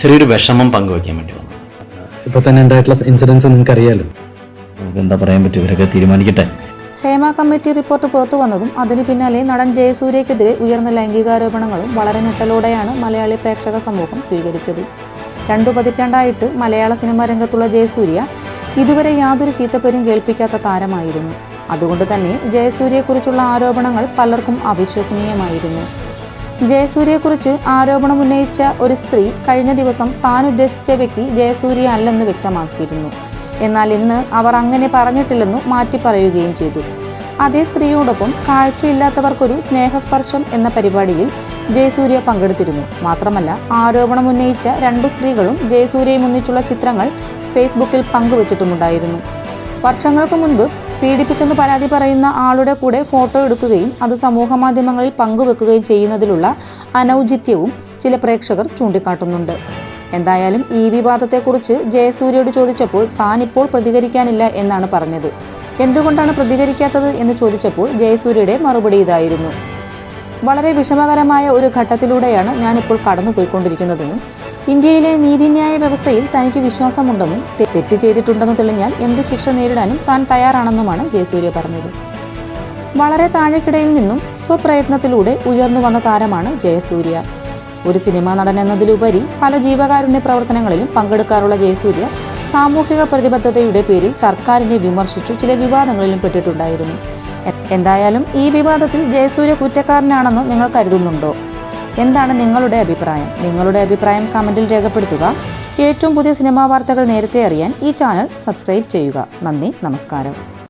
ചെറിയൊരു വിഷമം പങ്കുവയ്ക്കാൻ വേണ്ടി വന്നു. ഇപ്പോൾ തന്നെ ഉണ്ടായിട്ടുള്ള ഇൻസിഡൻസ് നിങ്ങൾക്ക് അറിയാലോ. നമുക്ക് എന്താ പറയാൻ പറ്റും, ഇവരൊക്കെ തീരുമാനിക്കട്ടെ. ഹേമ കമ്മിറ്റി റിപ്പോർട്ട് പുറത്തു വന്നതും അതിന് പിന്നാലെ നടൻ ജയസൂര്യക്കെതിരെ ഉയർന്ന ലൈംഗികാരോപണങ്ങളും വളരെ ഞെട്ടലോടെയാണ് മലയാളി പ്രേക്ഷക സമൂഹം സ്വീകരിച്ചത്. 2 പതിറ്റാണ്ടായിട്ട് മലയാള സിനിമാ രംഗത്തുള്ള ജയസൂര്യ ഇതുവരെ യാതൊരു ചീത്തപ്പേരും കേൾപ്പിക്കാത്ത താരമായിരുന്നു. അതുകൊണ്ട് തന്നെ ജയസൂര്യയെക്കുറിച്ചുള്ള ആരോപണങ്ങൾ പലർക്കും അവിശ്വസനീയമായിരുന്നു. ജയസൂര്യയെക്കുറിച്ച് ആരോപണം ഉന്നയിച്ച ഒരു സ്ത്രീ കഴിഞ്ഞ ദിവസം താൻ ഉദ്ദേശിച്ച വ്യക്തി ജയസൂര്യ അല്ലെന്ന് വ്യക്തമാക്കിയിരുന്നു. എന്നാൽ ഇന്ന് അവർ അങ്ങനെ പറഞ്ഞിട്ടില്ലെന്നു മാറ്റി പറയുകയും ചെയ്തു. അതേ സ്ത്രീയോടൊപ്പം കാഴ്ചയില്ലാത്തവർക്കൊരു സ്നേഹസ്പർശം എന്ന പരിപാടിയിൽ ജയസൂര്യ പങ്കെടുത്തിരുന്നു. മാത്രമല്ല, ആരോപണം ഉന്നയിച്ച 2 സ്ത്രീകളും ജയസൂര്യയും ഒന്നിച്ചുള്ള ചിത്രങ്ങൾ ഫേസ്ബുക്കിൽ പങ്കുവച്ചിട്ടുമുണ്ടായിരുന്നു. വർഷങ്ങൾക്ക് മുൻപ് പീഡിപ്പിച്ചെന്ന് പരാതി പറയുന്ന ആളുടെ കൂടെ ഫോട്ടോ എടുക്കുകയും അത് സമൂഹമാധ്യമങ്ങളിൽ പങ്കുവെക്കുകയും ചെയ്യുന്നതിലുള്ള അനൗചിത്യവും ചില പ്രേക്ഷകർ ചൂണ്ടിക്കാട്ടുന്നുണ്ട്. എന്തായാലും ഈ വിവാദത്തെക്കുറിച്ച് ജയസൂര്യയോട് ചോദിച്ചപ്പോൾ താൻ ഇപ്പോൾ പ്രതികരിക്കാനില്ല എന്നാണ് പറഞ്ഞത്. എന്തുകൊണ്ടാണ് പ്രതികരിക്കാത്തത് എന്ന് ചോദിച്ചപ്പോൾ ജയസൂര്യയുടെ മറുപടി ഇതായിരുന്നു: വളരെ വിഷമകരമായ ഒരു ഘട്ടത്തിലൂടെയാണ് ഞാനിപ്പോൾ കടന്നുപോയിക്കൊണ്ടിരിക്കുന്നതെന്നും ഇന്ത്യയിലെ നീതിന്യായ വ്യവസ്ഥയിൽ തനിക്ക് വിശ്വാസമുണ്ടെന്നും തെറ്റ് ചെയ്തിട്ടുണ്ടെന്ന് തെളിഞ്ഞാൽ എന്ത് ശിക്ഷ നേരിടാനും താൻ തയ്യാറാണെന്നുമാണ് ജയസൂര്യ പറഞ്ഞത്. വളരെ താഴെക്കിടയിൽ നിന്നും സ്വപ്രയത്നത്തിലൂടെ ഉയർന്നു വന്ന താരമാണ് ജയസൂര്യ. ഒരു സിനിമാ നടൻ എന്നതിലുപരി പല ജീവകാരുണ്യ പ്രവർത്തനങ്ങളിലും പങ്കെടുക്കാറുള്ള ജയസൂര്യ സാമൂഹിക പ്രതിബദ്ധതയുടെ പേരിൽ സർക്കാരിനെ വിമർശിച്ചു ചില വിവാദങ്ങളിലും പെട്ടിട്ടുണ്ടായിരുന്നു. എന്തായാലും ഈ വിവാദത്തിൽ ജയസൂര്യ കുറ്റക്കാരനാണെന്ന് നിങ്ങൾ കരുതുന്നുണ്ടോ? എന്താണ് നിങ്ങളുടെ അഭിപ്രായം? നിങ്ങളുടെ അഭിപ്രായം കമൻറ്റിൽ രേഖപ്പെടുത്തുക. ഏറ്റവും പുതിയ സിനിമാ വാർത്തകൾ നേരത്തെ അറിയാൻ ഈ ചാനൽ സബ്സ്ക്രൈബ് ചെയ്യുക. നന്ദി, നമസ്കാരം.